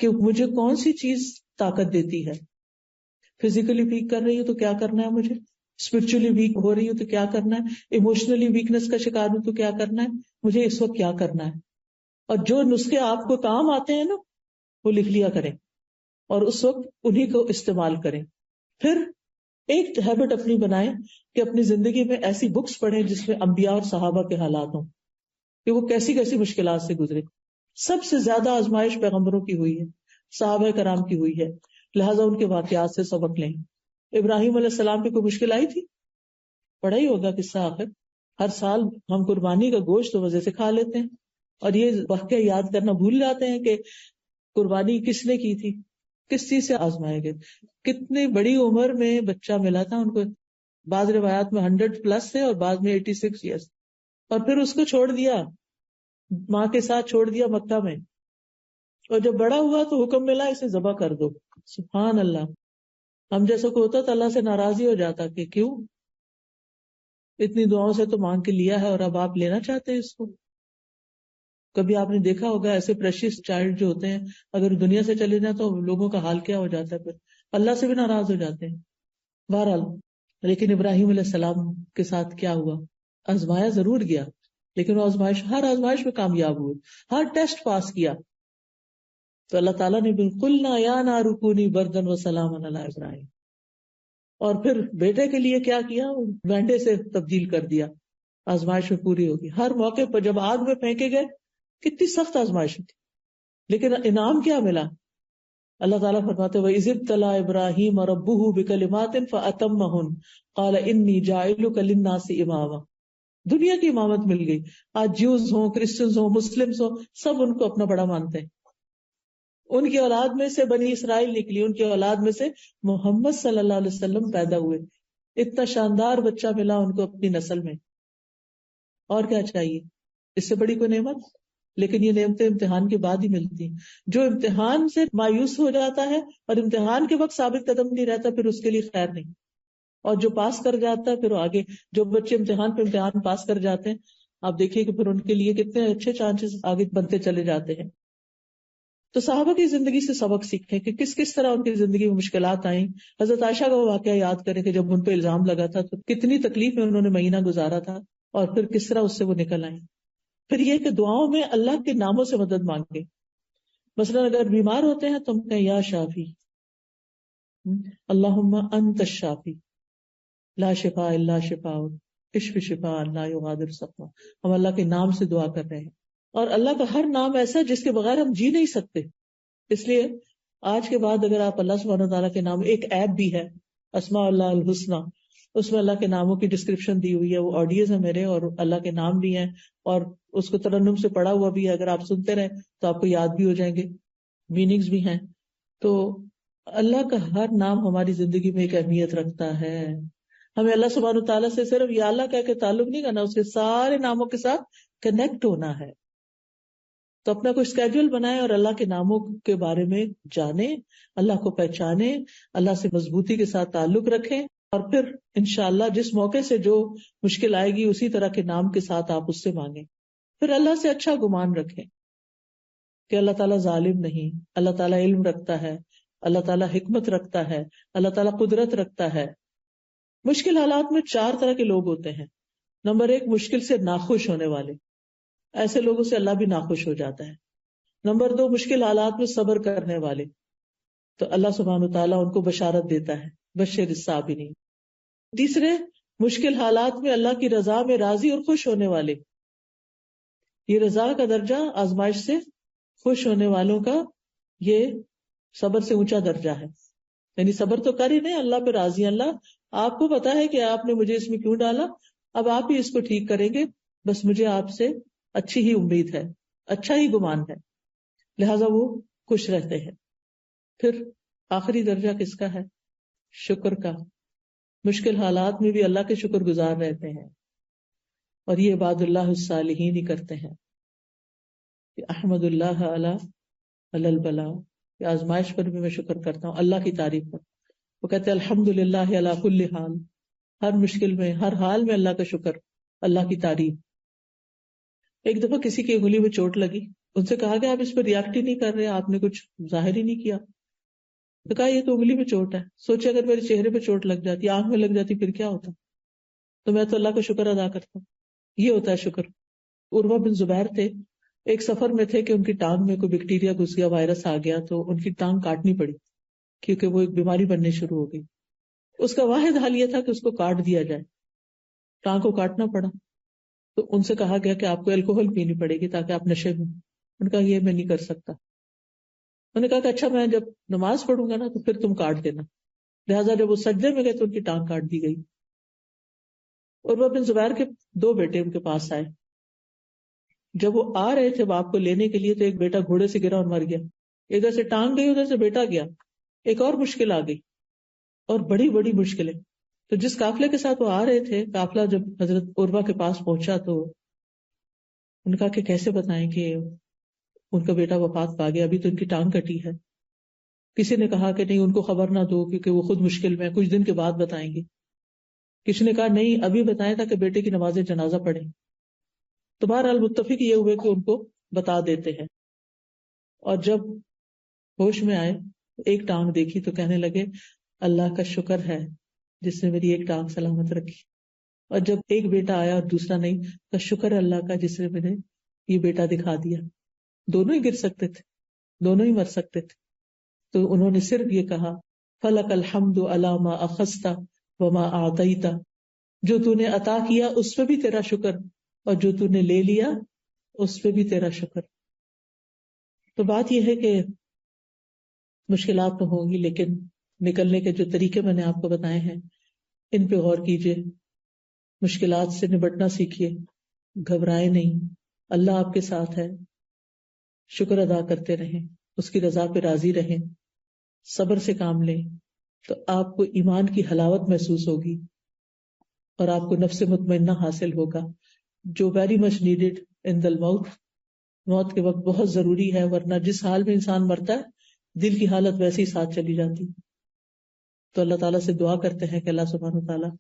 کہ مجھے کون سی چیز طاقت دیتی ہے. فزیکلی ویک کر رہی ہوں تو کیا کرنا ہے مجھے، اسپرچولی ویک ہو رہی ہوں تو کیا کرنا ہے، ایموشنلی ویکنس کا شکار ہوں تو کیا کرنا ہے، مجھے اس وقت کیا کرنا ہے. اور جو نسخے آپ کو کام آتے ہیں نا، وہ لکھ لیا کریں اور اس وقت انہی کو استعمال کریں. پھر ایک ہیبٹ اپنی بنائیں کہ اپنی زندگی میں ایسی بکس پڑھیں جس میں انبیاء اور صحابہ کے حالات ہوں کہ وہ کیسی کیسی مشکلات سے گزرے. سب سے زیادہ آزمائش پیغمبروں کی ہوئی ہے، صحابہ کرام کی ہوئی ہے، لہٰذا ان کے واقعات سے سبق لیں. ابراہیم علیہ السلام پہ کوئی مشکل آئی تھی؟ پڑھا ہی ہوگا قصہ. آخر ہر سال ہم قربانی کا گوشت تو مزے سے کھا لیتے ہیں اور یہ واقعہ یاد کرنا بھول جاتے ہیں کہ قربانی کس نے کی تھی، کس چیز سے آزمائے گئے. کتنی بڑی عمر میں بچہ ملا تھا ان کو، بعض روایات میں 100+ تھے اور بعض میں 86 ایئرس. اور پھر اس کو چھوڑ دیا، ماں کے ساتھ چھوڑ دیا مکہ میں. اور جب بڑا ہوا تو حکم ملا اسے ذبح کر دو. سبحان اللہ. ہم جیسا کو ہوتا تو اللہ سے ناراضی ہو جاتا کہ کیوں، اتنی دعاؤں سے تو مانگ کے لیا ہے اور اب آپ لینا چاہتے ہیں اس کو. کبھی آپ نے دیکھا ہوگا ایسے پریشیس چائلڈ جو ہوتے ہیں اگر دنیا سے چلے جائیں تو لوگوں کا حال کیا ہو جاتا ہے، پھر اللہ سے بھی ناراض ہو جاتے ہیں. بہرحال لیکن ابراہیم علیہ السلام کے ساتھ کیا ہوا، آزمایا ضرور گیا لیکن وہ ہر آزمائش میں کامیاب ہوئے، ہر ٹیسٹ پاس کیا. تو اللہ تعالیٰ نے بالکل نہ یا نار کونی بردن و سلام علی ابراہیم. اور پھر بیٹے کے لیے کیا کیا، مینڈے سے تبدیل کر دیا. آزمائش میں پوری ہوگی. ہر موقع پر جب آگ میں پھینکے گئے، کتنی سخت آزمائش تھی لیکن انعام کیا ملا. اللہ تعالیٰ فرماتے ہیں وَإِذِ ابْتَلَىٰ إِبْرَاهِيمَ رَبُّهُ بِكَلِمَاتٍ فَأَتَمَّهُنَّ قَالَ إِنِّي جَاعِلُكَ لِلنَّاسِ إِمَامًا. دنیا کی امامت مل گئی. آج جیوز ہوں، کرسچنز ہوں، مسلمز ہوں، سب ان کو اپنا بڑا مانتے ہیں. ان کی اولاد میں سے بنی اسرائیل نکلی، ان کی اولاد میں سے محمد صلی اللہ علیہ وسلم پیدا ہوئے. اتنا شاندار بچہ ملا ان کو اپنی نسل میں. اور کیا چاہیے، اس سے بڑی کوئی نعمت. لیکن یہ نعمتیں امتحان کے بعد ہی ملتی ہیں. جو امتحان سے مایوس ہو جاتا ہے اور امتحان کے وقت ثابت قدم نہیں رہتا، پھر اس کے لیے خیر نہیں. اور جو پاس کر جاتا ہے پھر وہ آگے، جو بچے امتحان پہ امتحان پاس کر جاتے ہیں، آپ دیکھیے کہ پھر ان کے لیے کتنے اچھے چانسز آگے بنتے چلے جاتے ہیں. تو صحابہ کی زندگی سے سبق سیکھیں کہ کس کس طرح ان کی زندگی میں مشکلات آئیں. حضرت عائشہ کا واقعہ یاد کریں کہ جب ان پہ الزام لگا تھا تو کتنی تکلیف میں انہوں نے مہینہ گزارا تھا اور پھر کس طرح اس سے وہ نکل آئیں. پھر یہ کہ دعاؤں میں اللہ کے ناموں سے مدد مانگے. مثلا اگر بیمار ہوتے ہیں تو ہم کہیں یا شافی، اللہم انت الشافی لا شفاء الا شفاؤک اشف شفاء لا یغادر سقما. ہم اللہ کے نام سے دعا کر رہے ہیں، اور اللہ کا ہر نام ایسا ہے جس کے بغیر ہم جی نہیں سکتے. اس لیے آج کے بعد اگر آپ اللہ سبحانہ وتعالیٰ کے نام، ایک ایپ بھی ہے اسماء اللہ الحسنی، اس میں اللہ کے ناموں کی ڈسکرپشن دی ہوئی ہے، وہ آڈیوز ہیں میرے، اور اللہ کے نام بھی ہیں، اور اس کو ترنم سے پڑھا ہوا بھی ہے. اگر آپ سنتے رہیں تو آپ کو یاد بھی ہو جائیں گے، میننگز بھی ہیں. تو اللہ کا ہر نام ہماری زندگی میں ایک اہمیت رکھتا ہے. ہمیں اللہ سبحانہ وتعالیٰ سے صرف یا اللہ کہہ کے تعلق نہیں کرنا، اس کے سارے ناموں کے ساتھ کنیکٹ ہونا ہے. تو اپنا کوئی اسکیڈول بنائیں اور اللہ کے ناموں کے بارے میں جانیں، اللہ کو پہچانیں، اللہ سے مضبوطی کے ساتھ تعلق رکھیں، اور پھر انشاءاللہ جس موقع سے جو مشکل آئے گی اسی طرح کے نام کے ساتھ آپ اس سے مانگیں. پھر اللہ سے اچھا گمان رکھیں کہ اللہ تعالیٰ ظالم نہیں، اللہ تعالیٰ علم رکھتا ہے، اللہ تعالیٰ حکمت رکھتا ہے، اللہ تعالیٰ قدرت رکھتا ہے. مشکل حالات میں 4 طرح کے لوگ ہوتے ہیں. نمبر 1، مشکل سے ناخوش ہونے والے، ایسے لوگوں سے اللہ بھی ناخوش ہو جاتا ہے. نمبر 2، مشکل حالات میں صبر کرنے والے، تو اللہ سبحانہ وتعالیٰ ان کو بشارت دیتا ہے، بشر الصابرین. تیسرے، مشکل حالات میں اللہ کی رضا میں راضی اور خوش ہونے والے. یہ رضا کا درجہ آزمائش سے خوش ہونے والوں کا یہ صبر سے اونچا درجہ ہے. یعنی صبر تو کر ہی نہیں، اللہ پہ راضی. اللہ آپ کو پتا ہے کہ آپ نے مجھے اس میں کیوں ڈالا، اب آپ ہی اس کو ٹھیک کریں گے، بس مجھے آپ سے اچھی ہی امید ہے، اچھا ہی گمان ہے، لہذا وہ خوش رہتے ہیں. پھر آخری درجہ کس کا ہے؟ شکر کا. مشکل حالات میں بھی اللہ کے شکر گزار رہتے ہیں، اور یہ عباد اللہ الصالحین ہی کرتے ہیں. احمد اللہ علی البلاء، کہ آزمائش پر بھی میں شکر کرتا ہوں، اللہ کی تعریف پر. وہ کہتے ہیں الحمدللہ علی کل حال، ہر مشکل میں، ہر حال میں اللہ کا شکر، اللہ کی تعریف. ایک دفعہ کسی کی انگلی میں چوٹ لگی، ان سے کہا گیا آپ اس پر ریاکٹ ہی نہیں کر رہے، آپ نے کچھ ظاہر ہی نہیں کیا. تو کہا یہ تو انگلی میں چوٹ ہے، سوچے اگر میرے چہرے پہ چوٹ لگ جاتی، آنکھ میں لگ جاتی، پھر کیا ہوتا. تو میں تو اللہ کا شکر ادا کرتا ہوں. یہ ہوتا ہے شکر. عروہ بن زبیر تھے، ایک سفر میں تھے کہ ان کی ٹانگ میں کوئی بیکٹیریا گھس گیا، وائرس آ گیا، تو ان کی ٹانگ کاٹنی پڑی کیونکہ وہ ایک بیماری بننے شروع ہو گئی. اس کا واحد حل یہ تھا کہ اس کو کاٹ دیا جائے، ٹانگ کو کاٹنا پڑا. تو ان سے کہا گیا کہ آپ کو الکوہل پینی پڑے گی تاکہ آپ نشے میں. ان کا یہ میں نہیں کر سکتا. انہوں نے کہا کہ اچھا میں جب نماز پڑھوں گا نا تو پھر تم کاٹ دینا. لہٰذا جب وہ سجدے میں گئے تو ان کی ٹانگ کاٹ دی گئی. عروہ بن زبیر کے 2 بیٹے ان کے پاس آئے. جب وہ آ رہے تھے باپ کو لینے کے لیے تو ایک بیٹا گھوڑے سے گرا اور مر گیا. ادھر سے ٹانگ گئی، ادھر سے بیٹا گیا. ایک اور مشکل آ گئی، اور بڑی بڑی مشکلیں. تو جس قافلے کے ساتھ وہ آ رہے تھے، قافلہ جب حضرت عروہ کے پاس پہنچا تو ان کا کہ کیسے بتائیں کہ ان کا بیٹا وفات پا گیا، ابھی تو ان کی ٹانگ کٹی ہے. کسی نے کہا کہ نہیں ان کو خبر نہ دو کیونکہ وہ خود مشکل میں، کچھ دن کے بعد بتائیں گے. کسی نے کہا نہیں ابھی بتائیں تاکہ بیٹے کی نماز جنازہ پڑھیں. تو بہرحال متفق یہ ہوئے کہ ان کو بتا دیتے ہیں. اور جب ہوش میں آئے ایک ٹانگ دیکھی تو کہنے لگے اللہ کا شکر ہے جس نے میری ایک ٹانگ سلامت رکھی. اور جب ایک بیٹا آیا اور دوسرا نہیں تو شکر اللہ کا جس نے مجھے یہ بیٹا دکھا دیا. دونوں ہی گر سکتے تھے، دونوں ہی مر سکتے تھے. تو انہوں نے صرف یہ کہا فلک الحمد علی ما اخذت وما اعطیت، جو تو نے عطا کیا اس پہ بھی تیرا شکر، اور جو تو نے لے لیا اس پہ بھی تیرا شکر. تو بات یہ ہے کہ مشکلات تو ہوں گی، لیکن نکلنے کے جو طریقے میں نے آپ کو بتائے ہیں ان پہ غور کیجئے. مشکلات سے نبٹنا سیکھیے، گھبرائے نہیں، اللہ آپ کے ساتھ ہے. شکر ادا کرتے رہیں، اس کی رضا پہ راضی رہیں، صبر سے کام لیں، تو آپ کو ایمان کی حلاوت محسوس ہوگی اور آپ کو نفس مطمئنہ حاصل ہوگا، جو ویری مچ نیڈیڈ ان دی موت. موت کے وقت بہت ضروری ہے، ورنہ جس حال میں انسان مرتا ہے دل کی حالت ویسے ہی ساتھ چلی جاتی. تو اللہ تعالیٰ سے دعا کرتے ہیں کہ اللہ سبحانہ وتعالیٰ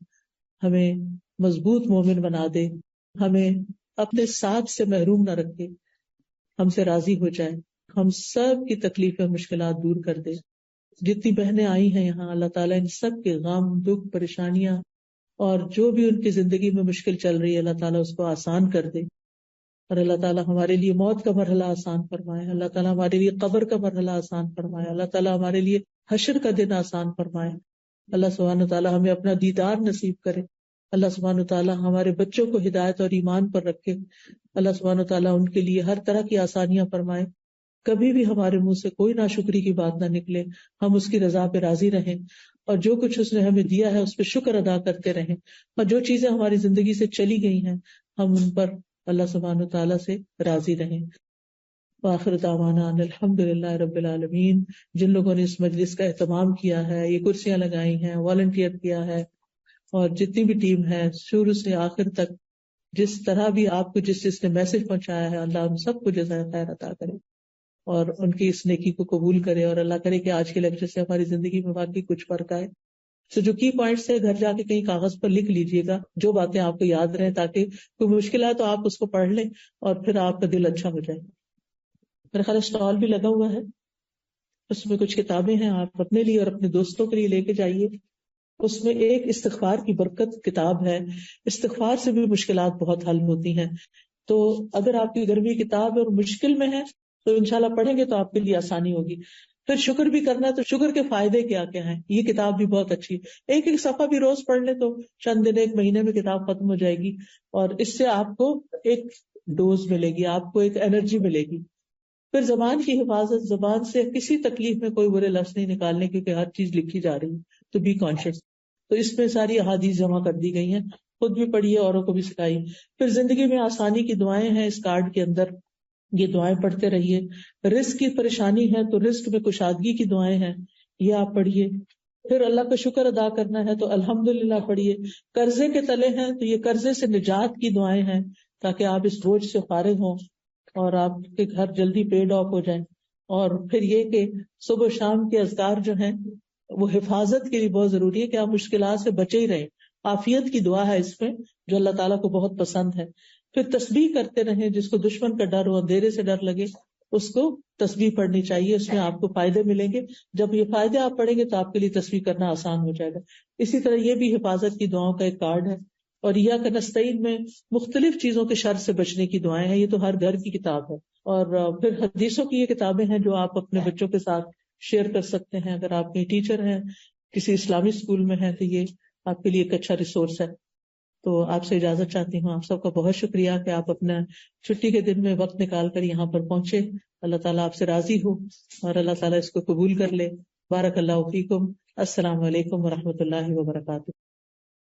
ہمیں مضبوط مومن بنا دے، ہمیں اپنے ساتھ سے محروم نہ رکھے، ہم سے راضی ہو جائے، ہم سب کی تکلیفیں مشکلات دور کر دے. جتنی بہنیں آئی ہیں یہاں اللہ تعالیٰ ان سب کے غم، دکھ، پریشانیاں اور جو بھی ان کی زندگی میں مشکل چل رہی ہے اللہ تعالیٰ اس کو آسان کر دے. اور اللہ تعالیٰ ہمارے لیے موت کا مرحلہ آسان فرمائے، اللہ تعالیٰ ہمارے لیے قبر کا مرحلہ آسان فرمائے، اللہ تعالیٰ ہمارے لیے حشر کا دن آسان فرمائے. اللہ سبحانہ تعالیٰ ہمیں اپنا دیدار نصیب کرے. اللہ سبحانہ تعالیٰ ہمارے بچوں کو ہدایت اور ایمان پر رکھے. اللہ سبحانہ تعالیٰ ان کے لیے ہر طرح کی آسانیاں فرمائے. کبھی بھی ہمارے منہ سے کوئی ناشکری کی بات نہ نکلے, ہم اس کی رضا پہ راضی رہیں, اور جو کچھ اس نے ہمیں دیا ہے اس پہ شکر ادا کرتے رہیں, اور جو چیزیں ہماری زندگی سے چلی گئی ہیں ہم ان پر اللہ سبحانہ تعالیٰ سے راضی رہیں. وآخر دعوانا ان الحمد للہ رب العالمین. جن لوگوں نے اس مجلس کا اہتمام کیا ہے, یہ کرسیاں لگائی ہیں, والنٹیئر کیا ہے, اور جتنی بھی ٹیم ہے شروع سے آخر تک, جس طرح بھی آپ کو جس نے میسج پہنچایا ہے, اللہ ہم سب کو جزائے خیر عطا کرے اور ان کی اس نیکی کو قبول کرے. اور اللہ کرے کہ آج کے لیکچر سے ہماری زندگی میں واقعی کچھ فرق آئے. تو جو کی پوائنٹس ہے گھر جا کے کہیں کاغذ پر لکھ لیجئے گا, جو باتیں آپ کو یاد رہیں, تاکہ کوئی مشکل آئے تو آپ اس کو پڑھ لیں اور پھر آپ کا دل اچھا ہو جائے. میرا خیال اسٹال بھی لگا ہوا ہے, اس میں کچھ کتابیں ہیں, آپ اپنے لیے اور اپنے دوستوں کے لیے لے کے جائیے. اس میں ایک استغفار کی برکت کتاب ہے. استغفار سے بھی مشکلات بہت حل ہوتی ہیں. تو اگر آپ کے گھر میں کتاب اور مشکل میں ہے تو انشاءاللہ پڑھیں گے تو آپ کے لیے آسانی ہوگی. پھر شکر بھی کرنا ہے تو شکر کے فائدے کیا کیا ہیں, یہ کتاب بھی بہت اچھی ہے. ایک ایک صفحہ بھی روز پڑھ لیں تو چند دن, ایک مہینے میں کتاب ختم ہو جائے گی, اور اس سے آپ کو ایک ڈوز ملے گی, آپ کو ایک انرجی ملے گی. پھر زبان کی حفاظت, زبان سے کسی تکلیف میں کوئی برے لفظ نہیں نکالنے, کیونکہ ہر چیز لکھی جا رہی ہے, تو بی کانشیس. تو اس میں ساری احادیث جمع کر دی گئی ہیں, خود بھی پڑھیے, اوروں کو بھی سکھائی. پھر زندگی میں آسانی کی دعائیں ہیں اس کارڈ کے اندر, یہ دعائیں پڑھتے رہیے. رزق کی پریشانی ہے تو رزق میں کشادگی کی دعائیں ہیں, یہ آپ پڑھیے. پھر اللہ کا شکر ادا کرنا ہے تو الحمدللہ پڑھیے. قرضے کے تلے ہیں تو یہ قرضے سے نجات کی دعائیں ہیں, تاکہ آپ اس بوجھ سے فارغ ہوں اور آپ کے گھر جلدی پیڈ آف ہو جائیں. اور پھر یہ کہ صبح و شام کے اذکار جو ہیں وہ حفاظت کے لیے بہت ضروری ہے, کہ آپ مشکلات سے بچے ہی رہیں. عافیت کی دعا ہے اس میں, جو اللہ تعالیٰ کو بہت پسند ہے. پھر تسبیح کرتے رہیں, جس کو دشمن کا ڈر ہو, اندھیرے سے ڈر لگے, اس کو تسبیح پڑھنی چاہیے, اس میں آپ کو فائدے ملیں گے. جب یہ فائدے آپ پڑھیں گے تو آپ کے لیے تسبیح کرنا آسان ہو جائے گا. اسی طرح یہ بھی حفاظت کی دعاؤں کا ایک کارڈ ہے. اور ایاک نستعین میں مختلف چیزوں کے شر سے بچنے کی دعائیں ہیں, یہ تو ہر گھر کی کتاب ہے. اور پھر حدیثوں کی یہ کتابیں ہیں جو آپ اپنے بچوں کے ساتھ شیئر کر سکتے ہیں. اگر آپ کے ٹیچر ہیں, کسی اسلامی اسکول میں ہیں, تو یہ آپ کے لیے ایک اچھا ریسورس ہے. تو آپ سے اجازت چاہتی ہوں. آپ سب کا بہت شکریہ کہ آپ اپنا چھٹی کے دن میں وقت نکال کر یہاں پر پہنچے. اللہ تعالیٰ آپ سے راضی ہو اور اللہ تعالیٰ اس کو قبول کر لے. بارک اللہ فیکم. السلام علیکم ورحمۃ اللہ وبرکاتہ.